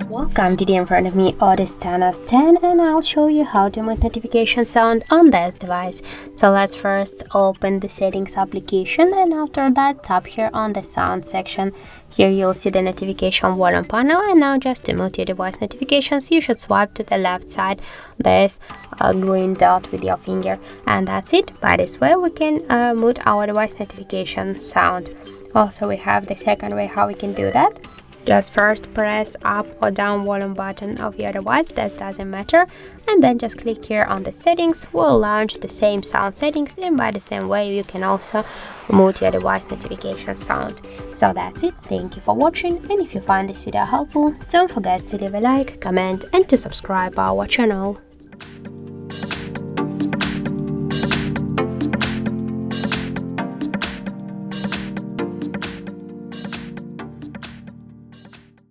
Welcome, today in front of me ODYS Thanos 10, and I'll show you how to mute notification sound on this device. So let's first open the settings application, and after that tap here on the sound section. Here you'll see the notification volume panel, and now just to mute your device notifications you should swipe to the left side this green dot with your finger, and that's it. By this way we can mute our device notification sound. Also, we have the second way how we can do that. Just first press up or down volume button of your device, that doesn't matter, and then just click here on the settings. Will launch the same sound settings, and by the same way you can also mute your device notification sound. So that's it. Thank you for watching, and if you find this video helpful, don't forget to leave a like, comment and to subscribe our channel.